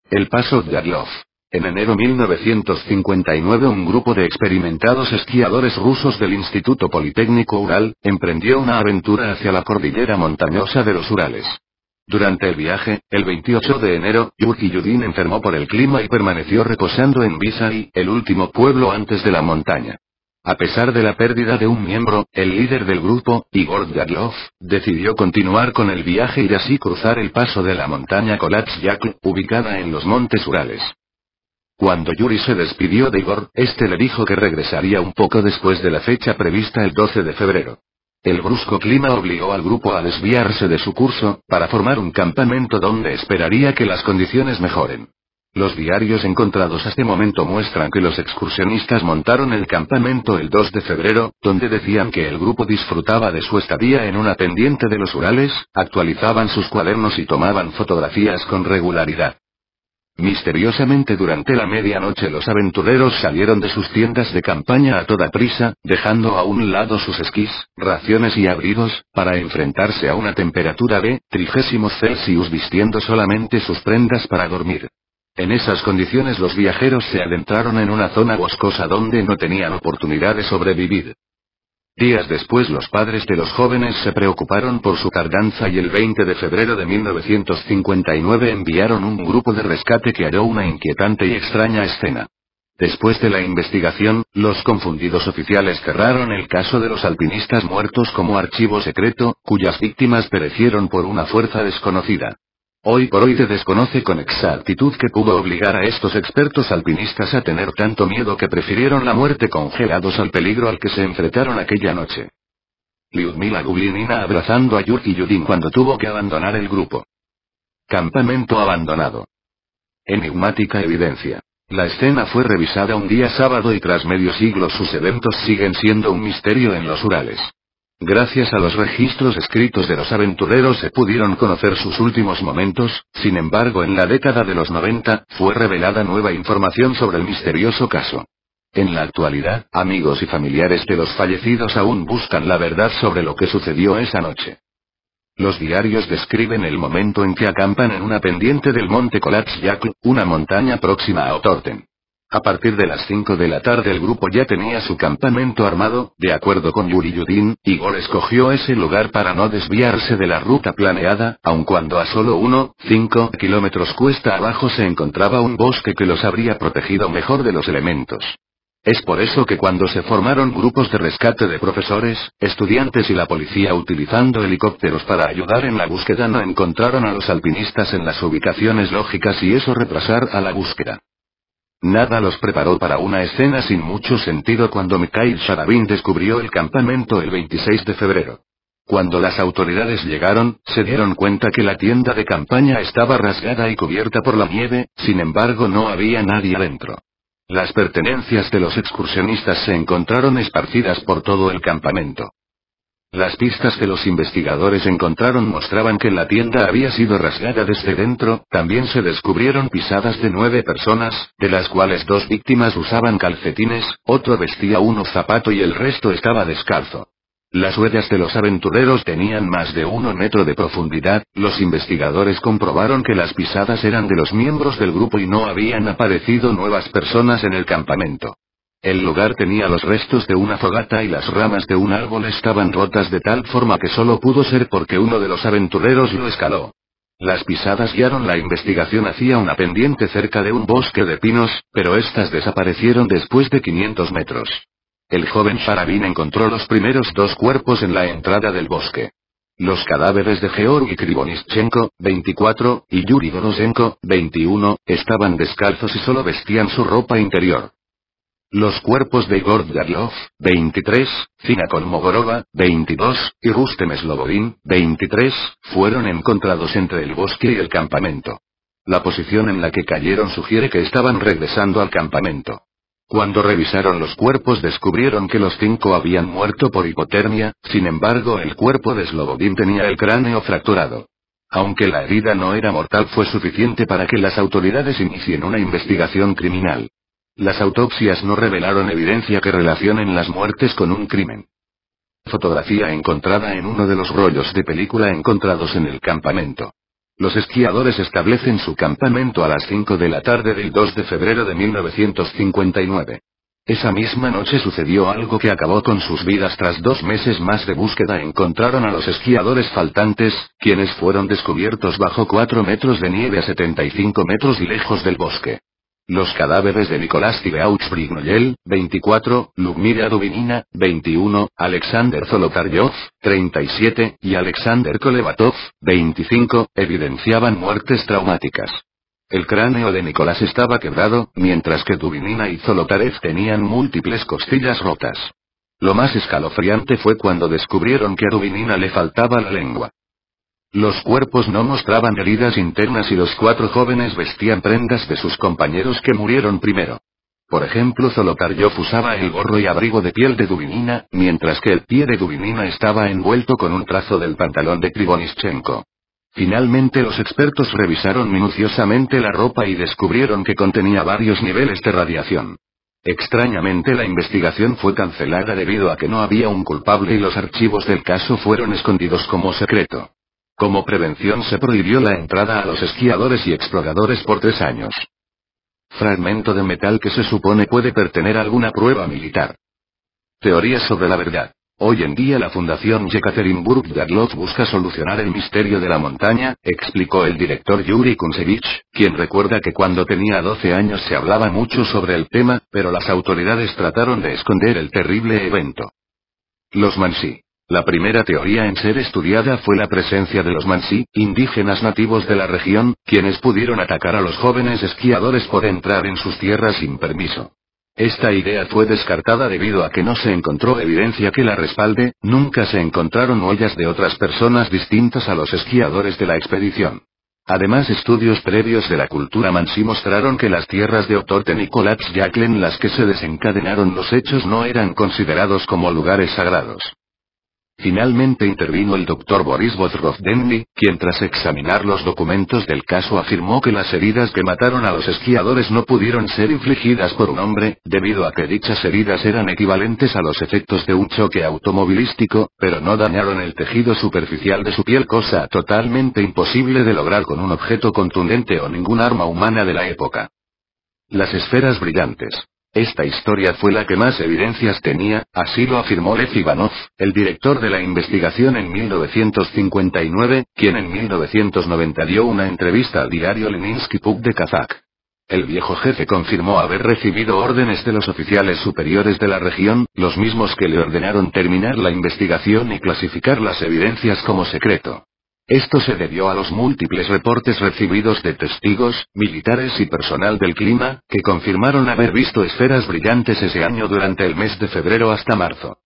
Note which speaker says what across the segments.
Speaker 1: El paso Dyatlov. En enero 1959 un grupo de experimentados esquiadores rusos del Instituto Politécnico Ural, emprendió una aventura hacia la cordillera montañosa de los Urales. Durante el viaje, el 28 de enero, Yuri Yudin enfermó por el clima y permaneció reposando en Visay, el último pueblo antes de la montaña. A pesar de la pérdida de un miembro, el líder del grupo, Igor Dyatlov, decidió continuar con el viaje y así cruzar el paso de la montaña Kolatsyakl, ubicada en los montes Urales. Cuando Yuri se despidió de Igor, este le dijo que regresaría un poco después de la fecha prevista el 12 de febrero. El brusco clima obligó al grupo a desviarse de su curso, para formar un campamento donde esperaría que las condiciones mejoren. Los diarios encontrados hasta el momento muestran que los excursionistas montaron el campamento el 2 de febrero, donde decían que el grupo disfrutaba de su estadía en una pendiente de los Urales, actualizaban sus cuadernos y tomaban fotografías con regularidad. Misteriosamente durante la medianoche los aventureros salieron de sus tiendas de campaña a toda prisa, dejando a un lado sus esquís, raciones y abrigos, para enfrentarse a una temperatura de 30 Celsius vistiendo solamente sus prendas para dormir. En esas condiciones los viajeros se adentraron en una zona boscosa donde no tenían oportunidad de sobrevivir. Días después los padres de los jóvenes se preocuparon por su tardanza y el 20 de febrero de 1959 enviaron un grupo de rescate que halló una inquietante y extraña escena. Después de la investigación, los confundidos oficiales cerraron el caso de los alpinistas muertos como archivo secreto, cuyas víctimas perecieron por una fuerza desconocida. Hoy por hoy se desconoce con exactitud qué pudo obligar a estos expertos alpinistas a tener tanto miedo que prefirieron la muerte congelados al peligro al que se enfrentaron aquella noche. Lyudmila Gublinina abrazando a Yuri Yudin cuando tuvo que abandonar el grupo. Campamento abandonado. Enigmática evidencia. La escena fue revisada un día sábado y tras medio siglo sus eventos siguen siendo un misterio en los Urales. Gracias a los registros escritos de los aventureros se pudieron conocer sus últimos momentos, sin embargo en la década de los 90, fue revelada nueva información sobre el misterioso caso. En la actualidad, amigos y familiares de los fallecidos aún buscan la verdad sobre lo que sucedió esa noche. Los diarios describen el momento en que acampan en una pendiente del monte Kolatsyakl, una montaña próxima a Otorten. A partir de las 5 de la tarde el grupo ya tenía su campamento armado, de acuerdo con Yuri Yudin, Igor escogió ese lugar para no desviarse de la ruta planeada, aun cuando a solo 1,5 kilómetros cuesta abajo se encontraba un bosque que los habría protegido mejor de los elementos. Es por eso que cuando se formaron grupos de rescate de profesores, estudiantes y la policía utilizando helicópteros para ayudar en la búsqueda no encontraron a los alpinistas en las ubicaciones lógicas y eso retrasar a la búsqueda. Nada los preparó para una escena sin mucho sentido cuando Mikhail Sharavin descubrió el campamento el 26 de febrero. Cuando las autoridades llegaron, se dieron cuenta que la tienda de campaña estaba rasgada y cubierta por la nieve, sin embargo no había nadie adentro. Las pertenencias de los excursionistas se encontraron esparcidas por todo el campamento. Las pistas que los investigadores encontraron mostraban que la tienda había sido rasgada desde dentro, también se descubrieron pisadas de 9 personas, de las cuales 2 víctimas usaban calcetines, otro vestía unos zapatos y el resto estaba descalzo. Las huellas de los aventureros tenían más de 1 metro de profundidad, los investigadores comprobaron que las pisadas eran de los miembros del grupo y no habían aparecido nuevas personas en el campamento. El lugar tenía los restos de una fogata y las ramas de un árbol estaban rotas de tal forma que solo pudo ser porque uno de los aventureros lo escaló. Las pisadas guiaron la investigación hacia una pendiente cerca de un bosque de pinos, pero estas desaparecieron después de 500 metros. El joven Sharavin encontró los primeros 2 cuerpos en la entrada del bosque. Los cadáveres de Georgi Krivonischenko, 24, y Yuri Dorosenko, 21, estaban descalzos y solo vestían su ropa interior. Los cuerpos de Igor Dyatlov, 23, Zina Kolmogorova, 22, y Rustem Slobodin, 23, fueron encontrados entre el bosque y el campamento. La posición en la que cayeron sugiere que estaban regresando al campamento. Cuando revisaron los cuerpos descubrieron que los 5 habían muerto por hipotermia, sin embargo el cuerpo de Slobodin tenía el cráneo fracturado. Aunque la herida no era mortal fue suficiente para que las autoridades inicien una investigación criminal. Las autopsias no revelaron evidencia que relacionen las muertes con un crimen. Fotografía encontrada en uno de los rollos de película encontrados en el campamento. Los esquiadores establecen su campamento a las 5 de la tarde del 2 de febrero de 1959. Esa misma noche sucedió algo que acabó con sus vidas. Tras 2 meses más de búsqueda encontraron a los esquiadores faltantes, quienes fueron descubiertos bajo 4 metros de nieve a 75 metros y lejos del bosque. Los cadáveres de Nicolás Tybeauch Brignoyel, 24, Ludmila Dubinina, 21, Alexander Zolotaryov, 37, y Alexander Kolevatov, 25, evidenciaban muertes traumáticas. El cráneo de Nicolás estaba quebrado, mientras que Dubinina y Zolotarev tenían múltiples costillas rotas. Lo más escalofriante fue cuando descubrieron que a Dubinina le faltaba la lengua. Los cuerpos no mostraban heridas internas y los 4 jóvenes vestían prendas de sus compañeros que murieron primero. Por ejemplo, Zolotaryov usaba el gorro y abrigo de piel de Dubinina, mientras que el pie de Dubinina estaba envuelto con un trazo del pantalón de Krivonischenko. Finalmente los expertos revisaron minuciosamente la ropa y descubrieron que contenía varios niveles de radiación. Extrañamente la investigación fue cancelada debido a que no había un culpable y los archivos del caso fueron escondidos como secreto. Como prevención se prohibió la entrada a los esquiadores y exploradores por 3 años. Fragmento de metal que se supone puede pertenecer a alguna prueba militar. Teorías sobre la verdad. Hoy en día la Fundación Yekaterinburg-Yardlov busca solucionar el misterio de la montaña, explicó el director Yuri Kunsevich, quien recuerda que cuando tenía 12 años se hablaba mucho sobre el tema, pero las autoridades trataron de esconder el terrible evento. Los Mansi. La primera teoría en ser estudiada fue la presencia de los Mansi, indígenas nativos de la región, quienes pudieron atacar a los jóvenes esquiadores por entrar en sus tierras sin permiso. Esta idea fue descartada debido a que no se encontró evidencia que la respalde, nunca se encontraron huellas de otras personas distintas a los esquiadores de la expedición. Además, estudios previos de la cultura Mansi mostraron que las tierras de Otorten y Kolatsk en las que se desencadenaron los hechos no eran considerados como lugares sagrados. Finalmente intervino el Dr. Boris Bodrovdenny, quien tras examinar los documentos del caso afirmó que las heridas que mataron a los esquiadores no pudieron ser infligidas por un hombre, debido a que dichas heridas eran equivalentes a los efectos de un choque automovilístico, pero no dañaron el tejido superficial de su piel, cosa totalmente imposible de lograr con un objeto contundente o ningún arma humana de la época. Las esferas brillantes. Esta historia fue la que más evidencias tenía, así lo afirmó Lev Ivanov, el director de la investigación en 1959, quien en 1990 dio una entrevista al diario Leninsky Puk de Kazakh. El viejo jefe confirmó haber recibido órdenes de los oficiales superiores de la región, los mismos que le ordenaron terminar la investigación y clasificar las evidencias como secreto. Esto se debió a los múltiples reportes recibidos de testigos, militares y personal del clima, que confirmaron haber visto esferas brillantes ese año durante el mes de febrero hasta marzo.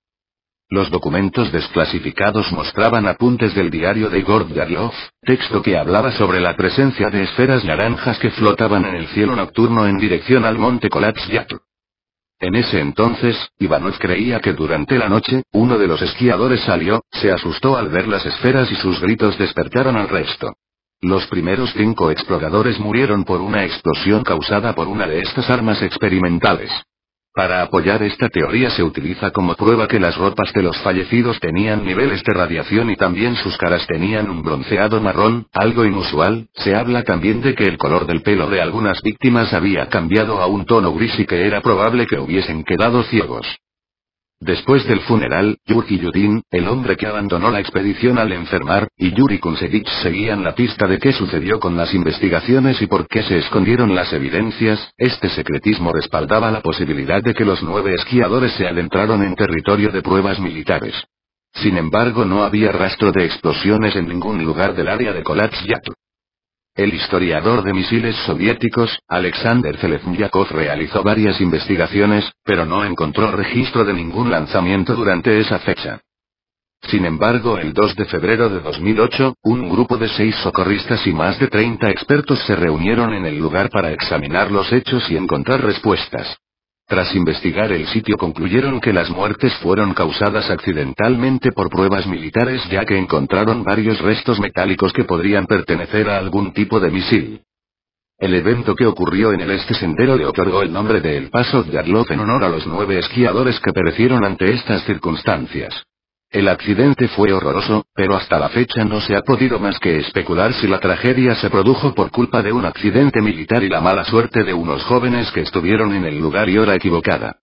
Speaker 1: Los documentos desclasificados mostraban apuntes del diario de Igor Yarlov, texto que hablaba sobre la presencia de esferas naranjas que flotaban en el cielo nocturno en dirección al monte Kolatsk. En ese entonces, Ivanov creía que durante la noche, uno de los esquiadores salió, se asustó al ver las esferas y sus gritos despertaron al resto. Los primeros 5 exploradores murieron por una explosión causada por una de estas armas experimentales. Para apoyar esta teoría se utiliza como prueba que las ropas de los fallecidos tenían niveles de radiación y también sus caras tenían un bronceado marrón, algo inusual. Se habla también de que el color del pelo de algunas víctimas había cambiado a un tono gris y que era probable que hubiesen quedado ciegos. Después del funeral, Yuri Yudin, el hombre que abandonó la expedición al enfermar, y Yuri Kunsevich seguían la pista de qué sucedió con las investigaciones y por qué se escondieron las evidencias. Este secretismo respaldaba la posibilidad de que los 9 esquiadores se adentraron en territorio de pruebas militares. Sin embargo, no había rastro de explosiones en ningún lugar del área de Kolatsk. El historiador de misiles soviéticos, Alexander Zeleznyakov realizó varias investigaciones, pero no encontró registro de ningún lanzamiento durante esa fecha. Sin embargo, el 2 de febrero de 2008, un grupo de 6 socorristas y más de 30 expertos se reunieron en el lugar para examinar los hechos y encontrar respuestas. Tras investigar el sitio concluyeron que las muertes fueron causadas accidentalmente por pruebas militares ya que encontraron varios restos metálicos que podrían pertenecer a algún tipo de misil. El evento que ocurrió en el este sendero le otorgó el nombre de El Paso Yarlov en honor a los 9 esquiadores que perecieron ante estas circunstancias. El accidente fue horroroso, pero hasta la fecha no se ha podido más que especular si la tragedia se produjo por culpa de un accidente militar y la mala suerte de unos jóvenes que estuvieron en el lugar y hora equivocada.